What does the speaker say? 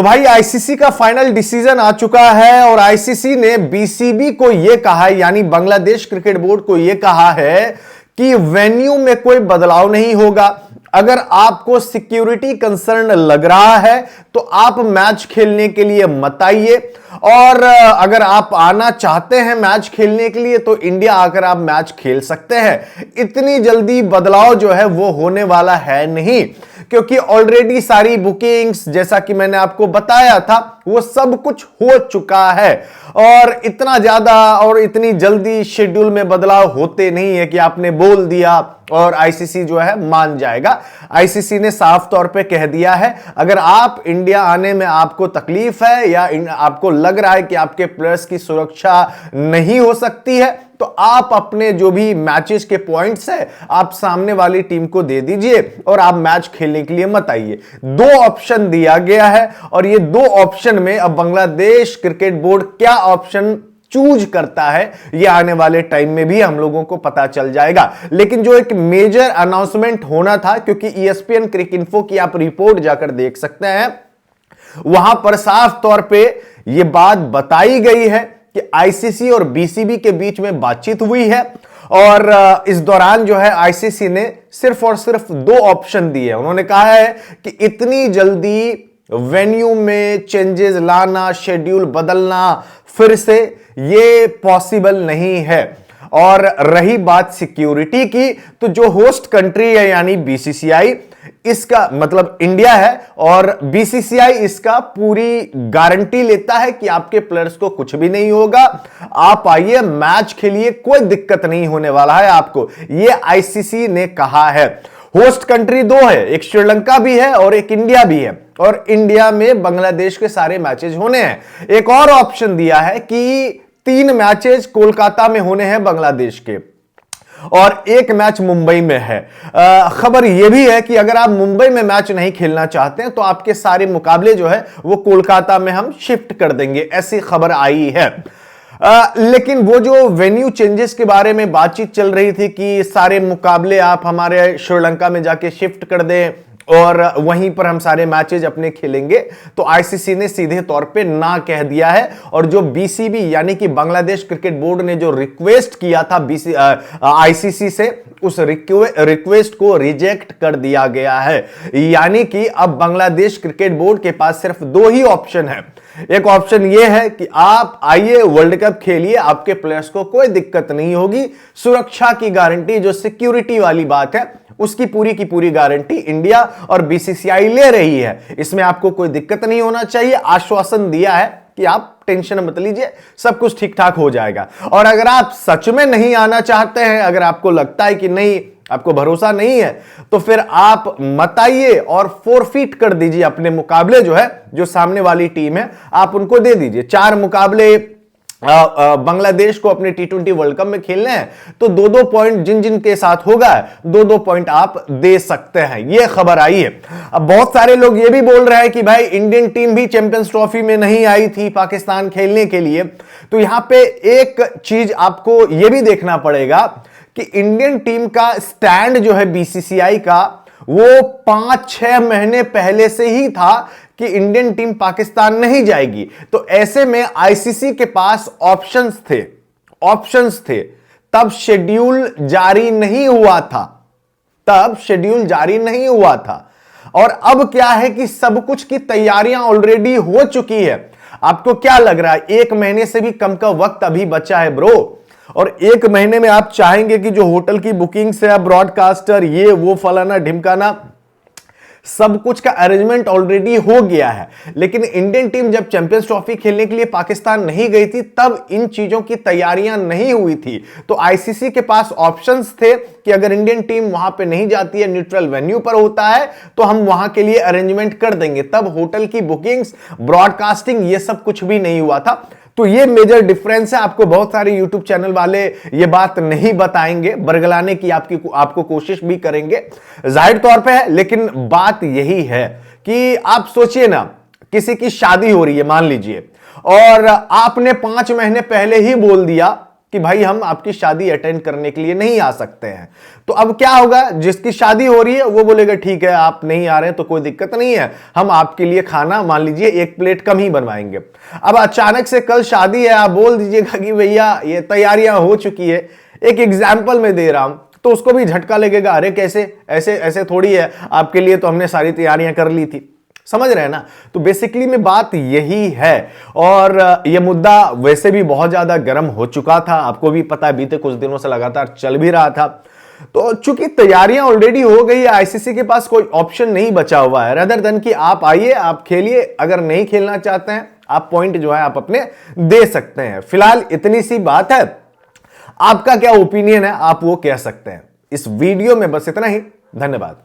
तो भाई आईसीसी का फाइनल डिसीजन आ चुका है और आईसीसी ने बीसीबी को यह कहा है, यानी बांग्लादेश क्रिकेट बोर्ड को यह कहा है कि वेन्यू में कोई बदलाव नहीं होगा। अगर आपको सिक्योरिटी कंसर्न लग रहा है तो आप मैच खेलने के लिए मत आइए, और अगर आप आना चाहते हैं मैच खेलने के लिए तो इंडिया आकर आप मैच खेल सकते हैं। इतनी जल्दी बदलाव जो है वो होने वाला है नहीं, क्योंकि ऑलरेडी सारी बुकिंग्स, जैसा कि मैंने आपको बताया था, वो सब कुछ हो चुका है। और इतना ज्यादा और इतनी जल्दी शेड्यूल में बदलाव होते नहीं है कि आपने बोल दिया और आईसीसी जो है मान जाएगा। आईसीसी ने साफ तौर पे कह दिया है, अगर आप इंडिया आने में आपको तकलीफ है या आपको लग रहा है कि आपके प्लेयर्स की सुरक्षा नहीं हो सकती है, तो आप अपने जो भी मैचेस के पॉइंट्स है आप सामने वाली टीम को दे दीजिए और आप मैच खेलने के लिए मत आइए। दो ऑप्शन दिया गया है और ये दो ऑप्शन में अब बांग्लादेश क्रिकेट बोर्ड क्या ऑप्शन चूज करता है ये आने वाले टाइम में भी हम लोगों को पता चल जाएगा। लेकिन जो एक मेजर अनाउंसमेंट होना था, क्योंकि ईएसपीएन क्रिकइंफो की आप रिपोर्ट जाकर देख सकते हैं, वहां पर साफ तौर पे यह बात बताई गई है कि आईसीसी और बीसीबी के बीच में बातचीत हुई है और इस दौरान जो है आईसीसी ने सिर्फ और सिर्फ दो ऑप्शन दिए। उन्होंने कहा है कि इतनी जल्दी वेन्यू में चेंजेस लाना, शेड्यूल बदलना फिर से ये पॉसिबल नहीं है। और रही बात सिक्योरिटी की, तो जो होस्ट कंट्री है यानी बीसीसीआई, इसका मतलब इंडिया है, और बीसीसीआई इसका पूरी गारंटी लेता है कि आपके प्लेयर्स को कुछ भी नहीं होगा, आप आइए मैच खेलिए, कोई दिक्कत नहीं होने वाला है आपको, ये आईसीसी ने कहा है। होस्ट कंट्री दो है, एक श्रीलंका भी है और एक इंडिया भी है, और इंडिया में बांग्लादेश के सारे मैचेस होने हैं। एक और ऑप्शन दिया है कि 3 मैचेस कोलकाता में होने हैं बांग्लादेश के और एक मैच मुंबई में है। खबर यह भी है कि अगर आप मुंबई में मैच नहीं खेलना चाहते हैं तो आपके सारे मुकाबले जो है वो कोलकाता में हम शिफ्ट कर देंगे, ऐसी खबर आई है। लेकिन वो जो वेन्यू चेंजेस के बारे में बातचीत चल रही थी कि सारे मुकाबले आप हमारे श्रीलंका में जाके शिफ्ट कर दें और वहीं पर हम सारे मैचेज अपने खेलेंगे, तो आईसीसी ने सीधे तौर पे ना कह दिया है। और जो बीसीबी यानी कि बांग्लादेश क्रिकेट बोर्ड ने जो रिक्वेस्ट किया था आईसीसी से, उस रिक्वेस्ट को रिजेक्ट कर दिया गया है। यानी कि अब बांग्लादेश क्रिकेट बोर्ड के पास सिर्फ दो ही ऑप्शन है। एक ऑप्शन यह है कि आप आइए वर्ल्ड कप खेलिए, आपके प्लेयर्स को कोई दिक्कत नहीं होगी, सुरक्षा की गारंटी, जो सिक्योरिटी वाली बात है उसकी पूरी की पूरी गारंटी इंडिया और बीसीसीआई ले रही है, इसमें आपको कोई दिक्कत नहीं होना चाहिए। आश्वासन दिया है कि आप टेंशन मत लीजिए, सब कुछ ठीक ठाक हो जाएगा। और अगर आप सच में नहीं आना चाहते हैं, अगर आपको लगता है कि नहीं, आपको भरोसा नहीं है, तो फिर आप मत आइए और फोरफीट कर दीजिए अपने मुकाबले, जो है जो सामने वाली टीम है आप उनको दे दीजिए। 4 मुकाबले बांग्लादेश को अपने टी20 वर्ल्ड कप में खेलने हैं, तो 2-2 पॉइंट जिन जिन के साथ होगा 2-2 पॉइंट आप दे सकते हैं, यह खबर आई है। अब बहुत सारे लोग ये भी बोल रहे हैं कि भाई इंडियन टीम भी चैंपियंस ट्रॉफी में नहीं आई थी पाकिस्तान खेलने के लिए, तो यहां पे एक चीज आपको यह भी देखना पड़ेगा कि इंडियन टीम का स्टैंड जो है बीसीसीआई का, वो 5-6 महीने पहले से ही था कि इंडियन टीम पाकिस्तान नहीं जाएगी। तो ऐसे में आईसीसी के पास ऑप्शंस थे, तब शेड्यूल जारी नहीं हुआ था। और अब क्या है कि सब कुछ की तैयारियां ऑलरेडी हो चुकी है। आपको क्या लग रहा है, 1 महीने से भी कम का वक्त अभी बचा है ब्रो, और 1 महीने में आप चाहेंगे कि जो होटल की बुकिंग से ब्रॉडकास्टर, ये वो फलाना ढिमकाना, सब कुछ का अरेंजमेंट ऑलरेडी हो गया है। लेकिन इंडियन टीम जब चैंपियंस ट्रॉफी खेलने के लिए पाकिस्तान नहीं गई थी, तब इन चीजों की तैयारियां नहीं हुई थी। तो आईसीसी के पास ऑप्शंस थे कि अगर इंडियन टीम वहां पे नहीं जाती है, न्यूट्रल वेन्यू पर होता है, तो हम वहां के लिए अरेंजमेंट कर देंगे। तब होटल की बुकिंग्स, ब्रॉडकास्टिंग, ये सब कुछ भी नहीं हुआ था। तो ये मेजर डिफरेंस है। आपको बहुत सारे यूट्यूब चैनल वाले ये बात नहीं बताएंगे, बरगलाने की आपको कोशिश भी करेंगे, जाहिर तौर पे है। लेकिन बात यही है कि आप सोचिए ना, किसी की शादी हो रही है मान लीजिए, और आपने 5 महीने पहले ही बोल दिया कि भाई हम आपकी शादी अटेंड करने के लिए नहीं आ सकते हैं। तो अब क्या होगा, जिसकी शादी हो रही है वो बोलेगा ठीक है आप नहीं आ रहे हैं तो कोई दिक्कत नहीं है, हम आपके लिए खाना मान लीजिए एक प्लेट कम ही बनवाएंगे। अब अचानक से कल शादी है, आप बोल दीजिएगा कि भैया ये तैयारियां हो चुकी है, एक एग्जाम्पल में दे रहा हूं, तो उसको भी झटका लगेगा, अरे कैसे, ऐसे ऐसे थोड़ी है, आपके लिए तो हमने सारी तैयारियां कर ली थी। समझ रहे हैं ना। तो बेसिकली में बात यही है, और यह मुद्दा वैसे भी बहुत ज्यादा गर्म हो चुका था, आपको भी पता है, बीते कुछ दिनों से लगातार चल भी रहा था। तो चूंकि तैयारियां ऑलरेडी हो गई है, आईसीसी के पास कोई ऑप्शन नहीं बचा हुआ है रदर देन कि आप आइए आप खेलिए, अगर नहीं खेलना चाहते हैं आप पॉइंट जो है आप अपने दे सकते हैं। फिलहाल इतनी सी बात है, आपका क्या ओपिनियन है आप वो कह सकते हैं। इस वीडियो में बस इतना ही, धन्यवाद।